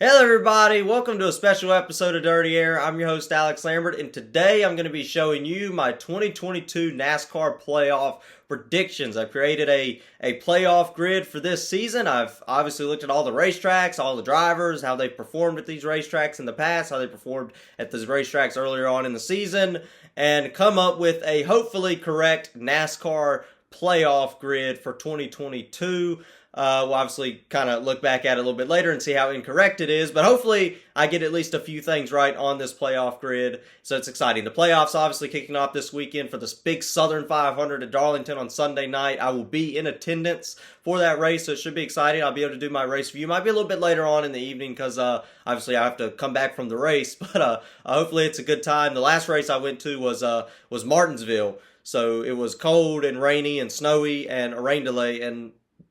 Hello, everybody. Welcome to a special episode of Dirty Air. I'm your host, Alex Lambert, and today I'm going to be showing you my 2022 NASCAR playoff predictions. I've created a playoff grid for this season. I've obviously looked at all the racetracks, all the drivers, how they performed at these racetracks in the past, how they performed at these racetracks earlier on in the season, and come up with a hopefully correct NASCAR playoff grid for 2022. We'll obviously kind of look back at it a little bit later and see how incorrect it is, but hopefully I get at least a few things right on this playoff grid, so it's exciting. The playoffs obviously kicking off this weekend for this big Southern 500 at Darlington on Sunday night. I will be in attendance for that race, so it should be exciting. I'll be able to do my race review. Might be a little bit later on in the evening because obviously I have to come back from the race, but hopefully it's a good time. The last race I went to was Martinsville, so it was cold and rainy and snowy and a rain delay, and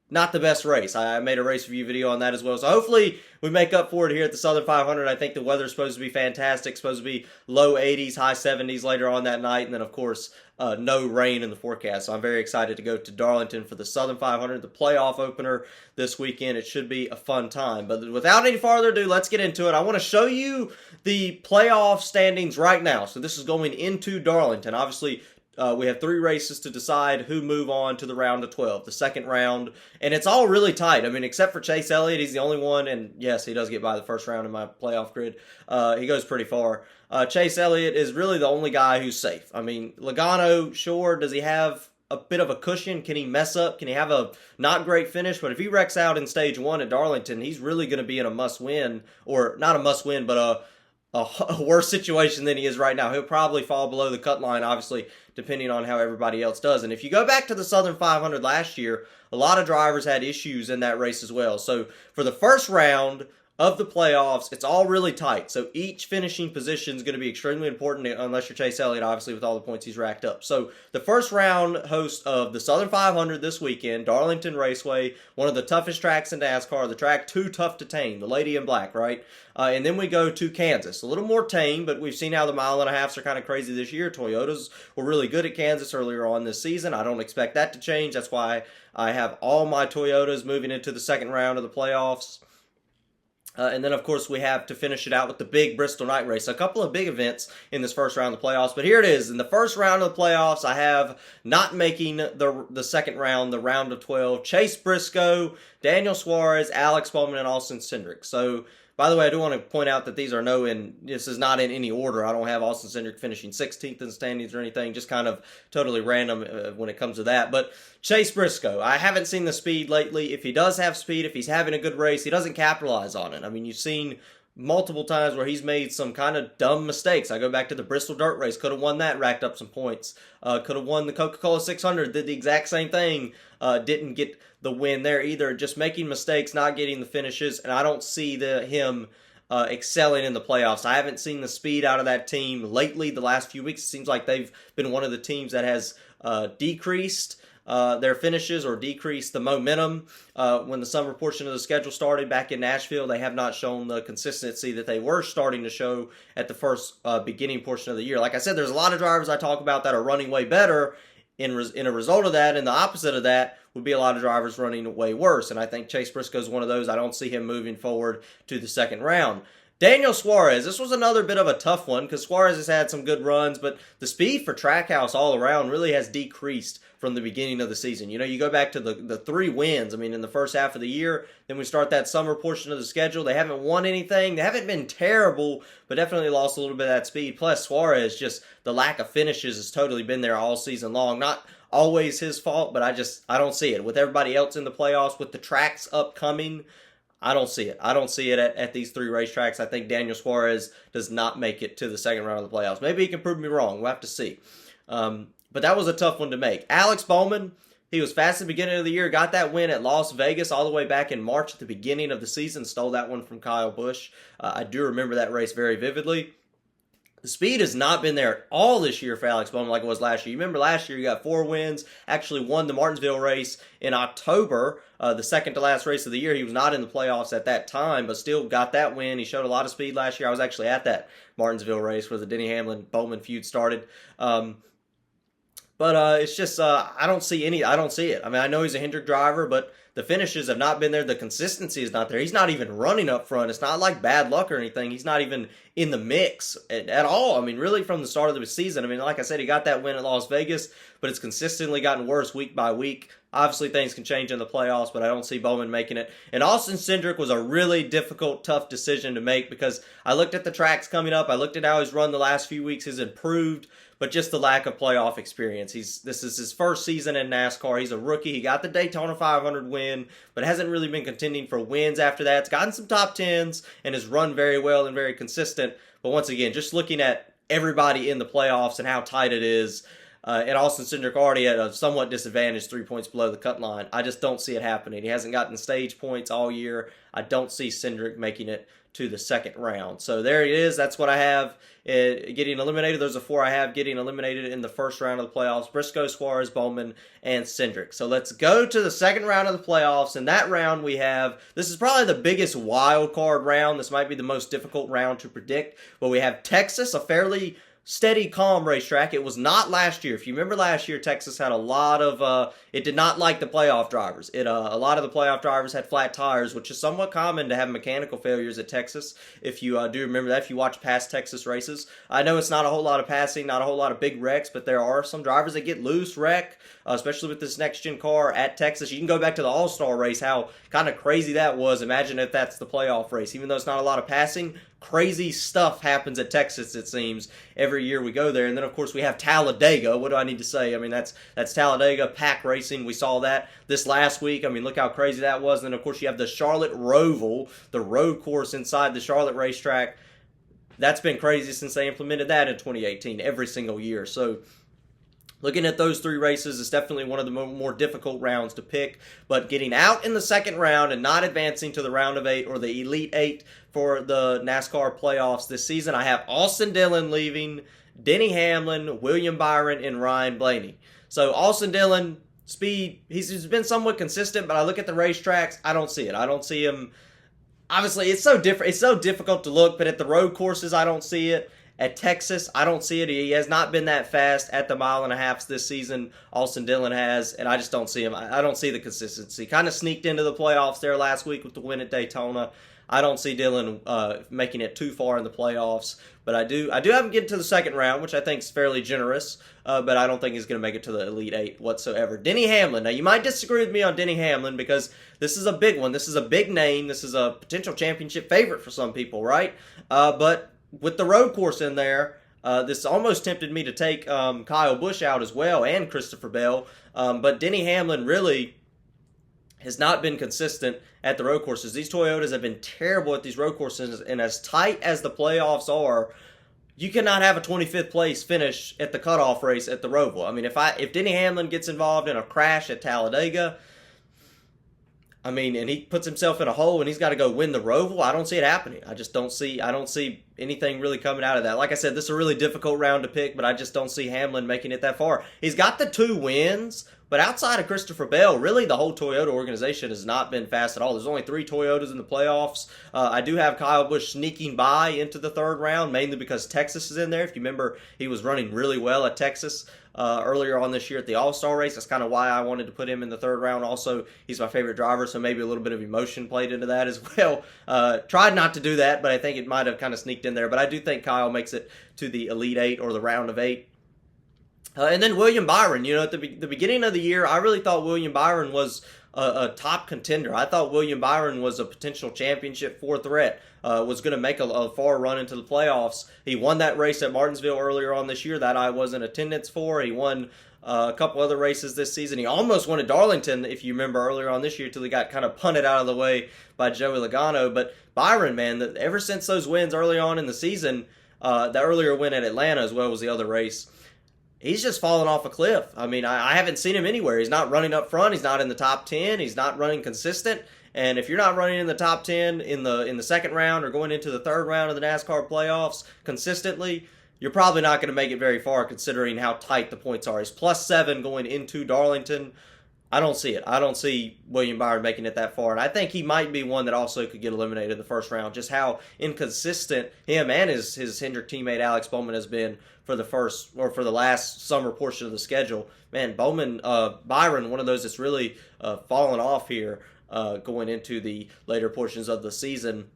not the best race. I made a race review video on that as well. So hopefully we make up for it here at the Southern 500. I think the weather's supposed to be fantastic. Supposed to be low 80s, high 70s later on that night. And then, of course, no rain in the forecast. So I'm very excited to go to Darlington for the Southern 500, the playoff opener this weekend. It should be a fun time. But without any farther ado, let's get into it. I want to show you the playoff standings right now. So this is going into Darlington. Obviously, we have 3 races to decide who move on to the round of 12, the second round, and it's all really tight. I mean, except for Chase Elliott, he's the only one, and yes, he does get by the first round in my playoff grid. He goes pretty far. Chase Elliott is really the only guy who's safe. I mean, Logano, sure, does he have a bit of a cushion? Can he mess up? Can he have a not great finish? But if he wrecks out in stage 1 at Darlington, he's really going to be in a must-win, or not a must-win, but a worse situation than he is right now. He'll probably fall below the cut line, obviously, depending on how everybody else does. And if you go back to the Southern 500 last year, a lot of drivers had issues in that race as well. So for the first round of the playoffs, it's all really tight. So each finishing position is going to be extremely important, unless you're Chase Elliott, obviously, with all the points he's racked up. So the first round host of the Southern 500 this weekend, Darlington Raceway, one of the toughest tracks in NASCAR, the track too tough to tame, the lady in black, right? And then we go to Kansas, a little more tame, but we've seen how the mile and a halfs are kind of crazy this year. Toyotas were really good at Kansas earlier on this season. I don't expect that to change. That's why I have all my Toyotas moving into the second round of the playoffs. And then, of course, we have to finish it out with the big Bristol night race. A couple of big events in this first round of the playoffs. But here it is. In the first round of the playoffs, I have not making the second round, the round of 12, Chase Briscoe, Daniel Suarez, Alex Bowman, and Austin Cindric. So, by the way, I do want to point out that this is not in any order. I don't have Austin Cindric finishing 16th in the standings or anything, just kind of totally random when it comes to that. But Chase Briscoe, I haven't seen the speed lately. If he does have speed, if he's having a good race, he doesn't capitalize on it. I mean, you've seen multiple times where he's made some kind of dumb mistakes. I go back to the Bristol Dirt Race, could have won that, racked up some points. Could have won the Coca-Cola 600, did the exact same thing. Didn't get the win there either. Just making mistakes, not getting the finishes, and I don't see him excelling in the playoffs. I haven't seen the speed out of that team lately. The last few weeks, it seems like they've been one of the teams that has decreased their finishes or decrease the momentum. When the summer portion of the schedule started back in Nashville, they have not shown the consistency that they were starting to show at the first beginning portion of the year. Like I said, there's a lot of drivers I talk about that are running way better. In a result of that, and the opposite of that would be a lot of drivers running way worse. And I think Chase Briscoe is one of those. I don't see him moving forward to the second round. Daniel Suarez, this was another bit of a tough one because Suarez has had some good runs, but the speed for Trackhouse all around really has decreased from the beginning of the season. You know, you go back to the 3 wins, I mean, in the first half of the year, then we start that summer portion of the schedule. They haven't won anything. They haven't been terrible, but definitely lost a little bit of that speed. Plus, Suarez, just the lack of finishes has totally been there all season long. Not always his fault, but I don't see it. With everybody else in the playoffs, with the tracks upcoming, I don't see it. I don't see it at these 3 racetracks. I think Daniel Suarez does not make it to the second round of the playoffs. Maybe he can prove me wrong. We'll have to see. But that was a tough one to make. Alex Bowman, he was fast at the beginning of the year, got that win at Las Vegas all the way back in March at the beginning of the season, stole that one from Kyle Busch. I do remember that race very vividly. The speed has not been there at all this year for Alex Bowman like it was last year. You remember last year, you got 4 wins, actually won the Martinsville race in October, the second to last race of the year. He was not in the playoffs at that time, but still got that win. He showed a lot of speed last year. I was actually at that Martinsville race where the Denny Hamlin-Bowman feud started. But it's just I don't see it. I mean, I know he's a Hendrick driver, but the finishes have not been there. The consistency is not there. He's not even running up front. It's not like bad luck or anything. He's not even in the mix at all. I mean, really from the start of the season. I mean, like I said, he got that win at Las Vegas, but it's consistently gotten worse week by week. Obviously, things can change in the playoffs, but I don't see Bowman making it. And Austin Cindric was a really difficult, tough decision to make because I looked at the tracks coming up. I looked at how he's run the last few weeks. He's improved, but just the lack of playoff experience. This is his first season in NASCAR. He's a rookie. He got the Daytona 500 win, but hasn't really been contending for wins after that. It's gotten some top tens and has run very well and very consistent. But once again, just looking at everybody in the playoffs and how tight it is, and Austin Cindric already at a somewhat disadvantage, 3 points below the cut line. I just don't see it happening. He hasn't gotten stage points all year. I don't see Cindric making it to the second round. So there it is. That's what I have getting eliminated. Those are four I have getting eliminated in the first round of the playoffs: Briscoe, Suarez, Bowman, and Cindric. So let's go to the second round of the playoffs. In that round, we have, this is probably the biggest wild card round. This might be the most difficult round to predict. But we have Texas, a fairly steady, calm racetrack. It was not last year. If you remember last year, Texas had a lot of, it did not like the playoff drivers. A lot of the playoff drivers had flat tires, which is somewhat common to have mechanical failures at Texas. If you do remember that, if you watch past Texas races. I know it's not a whole lot of passing, not a whole lot of big wrecks, but there are some drivers that get loose, wreck, especially with this next-gen car at Texas. You can go back to the All-Star race, how kind of crazy that was. Imagine if that's the playoff race. Even though it's not a lot of passing, crazy stuff happens at Texas, it seems, every year we go there. And then, of course, we have Talladega. What do I need to say? I mean, that's Talladega, pack racing. We saw that this last week. I mean, look how crazy that was. And then, of course, you have the Charlotte Roval, the road course inside the Charlotte racetrack. That's been crazy since they implemented that in 2018, every single year. So looking at those three races, it's definitely one of the more difficult rounds to pick. But getting out in the second round and not advancing to the round of 8 or the Elite 8 for the NASCAR playoffs this season, I have Austin Dillon leaving, Denny Hamlin, William Byron, and Ryan Blaney. So Austin Dillon, speed, he's been somewhat consistent, but I look at the racetracks, I don't see it. I don't see him. Obviously, it's so different. It's so difficult to look, but at the road courses, I don't see it. At Texas, I don't see it. He has not been that fast at the mile and a half this season. Austin Dillon has, and I just don't see him. I don't see the consistency. Kind of sneaked into the playoffs there last week with the win at Daytona. I don't see Dillon making it too far in the playoffs, but I do have him getting to the second round, which I think is fairly generous, but I don't think he's going to make it to the Elite 8 whatsoever. Denny Hamlin. Now, you might disagree with me on Denny Hamlin because this is a big one. This is a big name. This is a potential championship favorite for some people, right? But with the road course in there, this almost tempted me to take Kyle Busch out as well and Christopher Bell, but Denny Hamlin really has not been consistent at the road courses. These Toyotas have been terrible at these road courses, and as tight as the playoffs are, you cannot have a 25th place finish at the cutoff race at the Roval. I mean, if Denny Hamlin gets involved in a crash at Talladega, I mean, and he puts himself in a hole and he's got to go win the Roval, I don't see it happening. I don't see anything really coming out of that. Like I said, this is a really difficult round to pick, but I just don't see Hamlin making it that far. He's got the 2 wins, but outside of Christopher Bell, really the whole Toyota organization has not been fast at all. There's only 3 Toyotas in the playoffs. I do have Kyle Busch sneaking by into the third round, mainly because Texas is in there. If you remember, he was running really well at Texas earlier on this year at the All-Star race. That's kind of why I wanted to put him in the third round. Also, he's my favorite driver, so maybe a little bit of emotion played into that as well. Tried not to do that, but I think it might have kind of sneaked in there. But I do think Kyle makes it to the Elite 8 or the round of 8. And then William Byron, at the beginning of the year, I really thought William Byron was a top contender. I thought William Byron was a potential championship 4 threat, was going to make a far run into the playoffs. He won that race at Martinsville earlier on this year that I was in attendance for. He won a couple other races this season. He almost won at Darlington, if you remember, earlier on this year, till he got kind of punted out of the way by Joey Logano. But Byron, man, ever since those wins early on in the season, the earlier win at Atlanta as well was the other race, he's just fallen off a cliff. I mean, I haven't seen him anywhere. He's not running up front. He's not in the top 10. He's not running consistent. And if you're not running in the top 10 in the second round or going into the third round of the NASCAR playoffs consistently, you're probably not going to make it very far considering how tight the points are. He's +7 going into Darlington. I don't see it. I don't see William Byron making it that far. And I think he might be one that also could get eliminated in the first round. Just how inconsistent him and his Hendrick teammate Alex Bowman has been for the last summer portion of the schedule. Man, Byron, one of those that's really fallen off here going into the later portions of the season.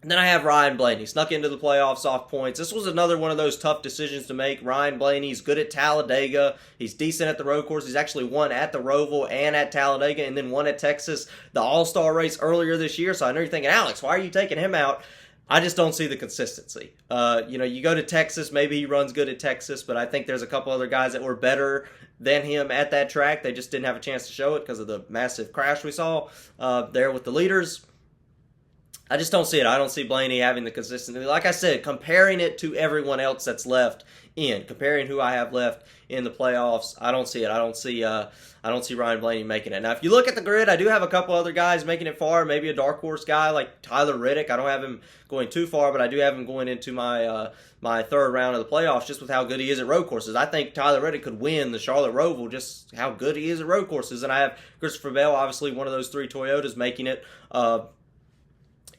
And then I have Ryan Blaney. Snuck into the playoffs off points. This was another one of those tough decisions to make. Ryan Blaney's good at Talladega. He's decent at the road course. He's actually won at the Roval and at Talladega, and then won at Texas, the All-Star race earlier this year. So I know you're thinking, Alex, why are you taking him out? I just don't see the consistency. You go to Texas, maybe he runs good at Texas, but I think there's a couple other guys that were better than him at that track. They just didn't have a chance to show it because of the massive crash we saw there with the leaders. I just don't see it. I don't see Blaney having the consistency. Like I said, comparing it to everyone else that's left comparing who I have left in the playoffs, I don't see it. I don't see Ryan Blaney making it. Now, if you look at the grid, I do have a couple other guys making it far. Maybe a dark horse guy like Tyler Reddick. I don't have him going too far, but I do have him going into my third round of the playoffs just with how good he is at road courses. I think Tyler Reddick could win the Charlotte Roval just how good he is at road courses. And I have Christopher Bell, obviously one of those three Toyotas, making it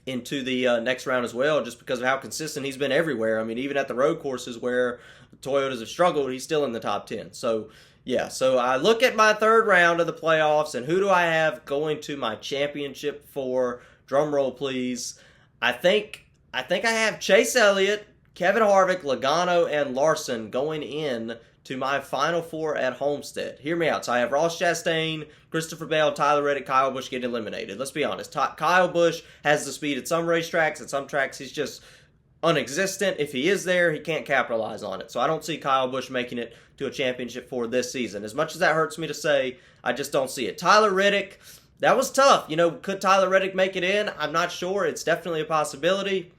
into the next round as well, just because of how consistent he's been everywhere. I mean, even at the road courses where Toyotas have struggled, he's still in the top 10. So, yeah, so I look at my third round of the playoffs, and who do I have going to my championship for? Drum roll, please. I think I have Chase Elliott, Kevin Harvick, Logano, and Larson going in to my Final Four at Homestead. Hear me out. So I have Ross Chastain, Christopher Bell, Tyler Reddick, Kyle Busch getting eliminated. Let's be honest. Kyle Busch has the speed at some racetracks. At some tracks, he's just non-existent. If he is there, he can't capitalize on it. So I don't see Kyle Busch making it to a championship for this season. As much as that hurts me to say, I just don't see it. Tyler Reddick, that was tough. Could Tyler Reddick make it in? I'm not sure. It's definitely a possibility.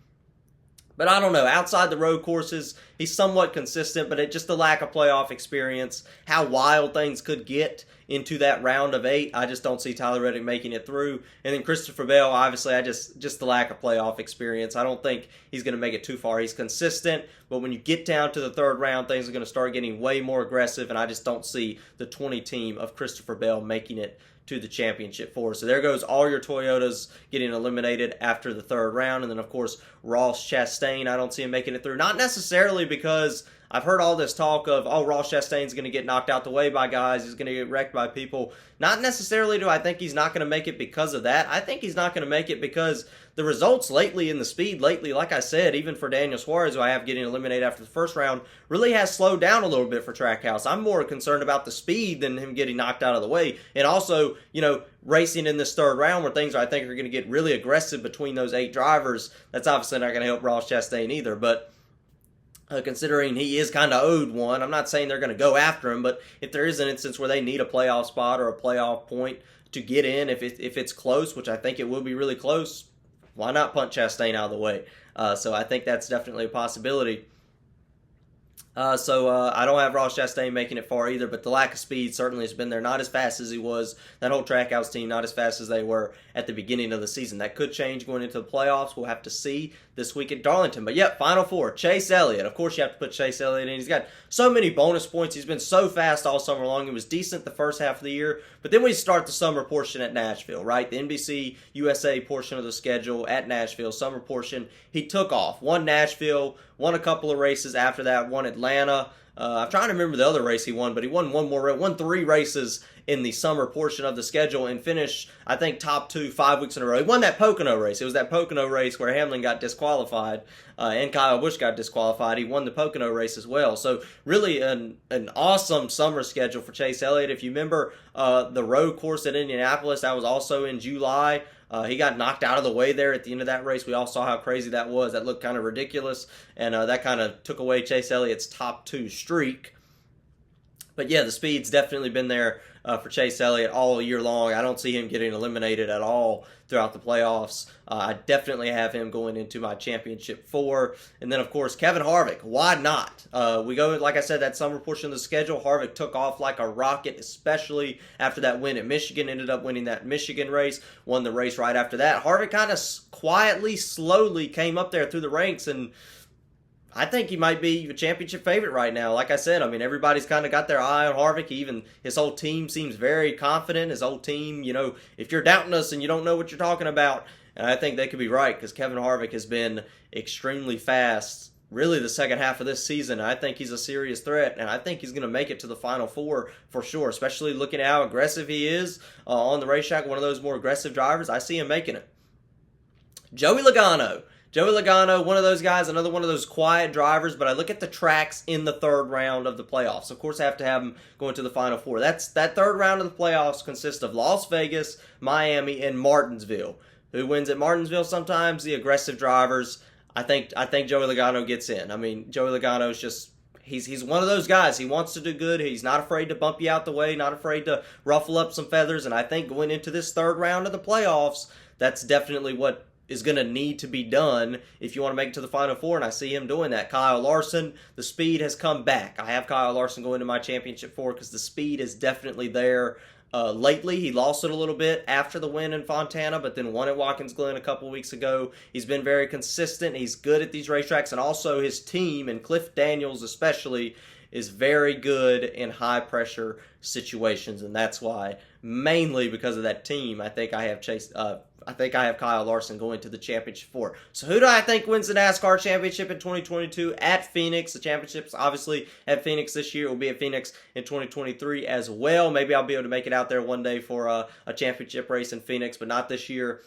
But I don't know. Outside the road courses, he's somewhat consistent, but just the lack of playoff experience, how wild things could get into that round of 8, I just don't see Tyler Reddick making it through. And then Christopher Bell, obviously, just the lack of playoff experience. I don't think he's going to make it too far. He's consistent, but when you get down to the third round, things are going to start getting way more aggressive, and I just don't see the 20 team of Christopher Bell making it to the championship for. So there goes all your Toyotas getting eliminated after the third round. And then, of course, Ross Chastain, I don't see him making it through. Not necessarily because I've heard all this talk of, Ross Chastain's going to get knocked out the way by guys. He's going to get wrecked by people. Not necessarily do I think he's not going to make it because of that. I think he's not going to make it because the results lately in the speed lately, like I said, even for Daniel Suarez, who I have getting eliminated after the first round, really has slowed down a little bit for Trackhouse. I'm more concerned about the speed than him getting knocked out of the way. And also, racing in this third round where things I think are going to get really aggressive between those 8 drivers. That's obviously not going to help Ross Chastain either. But considering he is kind of owed one, I'm not saying they're going to go after him, but if there is an instance where they need a playoff spot or a playoff point to get in, if it's close, which I think it will be really close, why not punt Chastain out of the way? So I think that's definitely a possibility. So I don't have Ross Chastain making it far either, but the lack of speed certainly has been there. Not as fast as he was. That whole Trackhouse team, not as fast as they were at the beginning of the season. That could change going into the playoffs. We'll have to see this week at Darlington. But yep, Final Four. Chase Elliott. Of course you have to put Chase Elliott in. He's got so many bonus points. He's been so fast all summer long. He was decent the first half of the year. But then we start the summer portion at Nashville, right? The NBC USA portion of the schedule at Nashville, summer portion. He took off. Won Nashville, won a couple of races after that, won Atlanta. I'm trying to remember the other race he won, but he won won 3 races in the summer portion of the schedule and finished, I think, top 2 5 weeks in a row. He won that Pocono race. It was that Pocono race where Hamlin got disqualified and Kyle Busch got disqualified. He won the Pocono race as well. So really an awesome summer schedule for Chase Elliott. If you remember the road course at Indianapolis, that was also in July. He got knocked out of the way there at the end of that race. We all saw how crazy that was. That looked kind of ridiculous, and that kind of took away Chase Elliott's top 2 streak. But yeah, the speed's definitely been there for Chase Elliott all year long. I don't see him getting eliminated at all throughout the playoffs. I definitely have him going into my championship 4. And then, of course, Kevin Harvick. Why not? We go, like I said, that summer portion of the schedule. Harvick took off like a rocket, especially after that win at Michigan. Ended up winning that Michigan race. Won the race right after that. Harvick kind of quietly, slowly came up there through the ranks and I think he might be a championship favorite right now. Like I said, I mean, everybody's kind of got their eye on Harvick. Even his whole team seems very confident. His whole team, if you're doubting us and you don't know what you're talking about, and I think they could be right because Kevin Harvick has been extremely fast, really the second half of this season. I think he's a serious threat, and I think he's going to make it to the Final Four for sure, especially looking at how aggressive he is on the racetrack, one of those more aggressive drivers. I see him making it. Joey Logano. Joey Logano, one of those guys, another one of those quiet drivers, but I look at the tracks in the third round of the playoffs. Of course, I have to have him going to the Final Four. That third round of the playoffs consists of Las Vegas, Miami, and Martinsville. Who wins at Martinsville sometimes? The aggressive drivers. I think Joey Logano gets in. I mean, Joey Logano's just he's one of those guys. He wants to do good. He's not afraid to bump you out the way, not afraid to ruffle up some feathers. And I think going into this third round of the playoffs, that's definitely what is going to need to be done if you want to make it to the Final Four, and I see him doing that. Kyle Larson, the speed has come back. I have Kyle Larson going to my championship four because the speed is definitely there. Lately, he lost it a little bit after the win in Fontana, but then won at Watkins Glen a couple weeks ago. He's been very consistent. He's good at these racetracks, and also his team, and Cliff Daniels especially, is very good in high-pressure situations, and that's why, mainly because of that team, I think I have Kyle Larson going to the championship four. So who do I think wins the NASCAR championship in 2022 at Phoenix? The championship's obviously at Phoenix this year. It will be at Phoenix in 2023 as well. Maybe I'll be able to make it out there one day for a championship race in Phoenix, but not this year.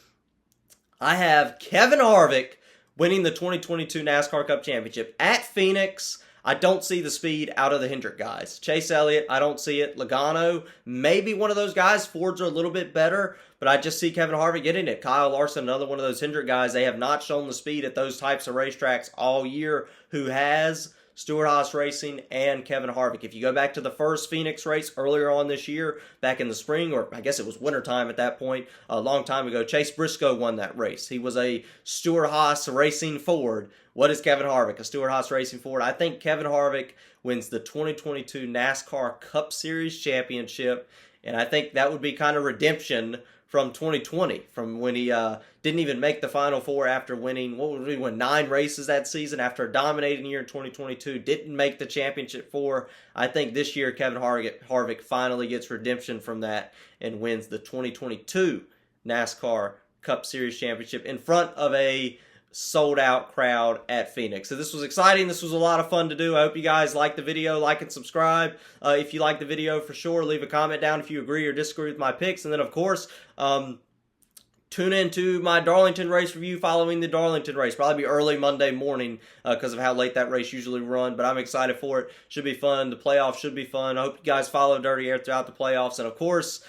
I have Kevin Harvick winning the 2022 NASCAR Cup Championship at Phoenix. I don't see the speed out of the Hendrick guys. Chase Elliott, I don't see it. Logano, maybe one of those guys. Fords are a little bit better, but I just see Kevin Harvick getting it. Kyle Larson, another one of those Hendrick guys. They have not shown the speed at those types of racetracks all year. Who has? Stewart-Haas Racing and Kevin Harvick. If you go back to the first Phoenix race earlier on this year, back in the spring, or I guess it was wintertime at that point, a long time ago, Chase Briscoe won that race. He was a Stewart-Haas Racing Ford. What is Kevin Harvick? A Stewart-Haas Racing Ford. I think Kevin Harvick wins the 2022 NASCAR Cup Series Championship, and I think that would be kind of redemption from 2020, from when he didn't even make the Final Four after winning, what would we win, 9 races that season after a dominating year in 2022, didn't make the championship four. I think this year Kevin Harvick finally gets redemption from that and wins the 2022 NASCAR Cup Series Championship in front of a sold-out crowd at Phoenix. So this was exciting. This was a lot of fun to do. I hope you guys like the video. Like and subscribe. If you like the video, for sure, leave a comment down if you agree or disagree with my picks. And then, of course, tune into my Darlington race review following the Darlington race. Probably be early Monday morning because of how late that race usually run. But I'm excited for it. Should be fun. The playoffs should be fun. I hope you guys follow Dirty Air throughout the playoffs. And, of course,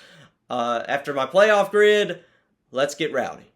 after my playoff grid, let's get rowdy.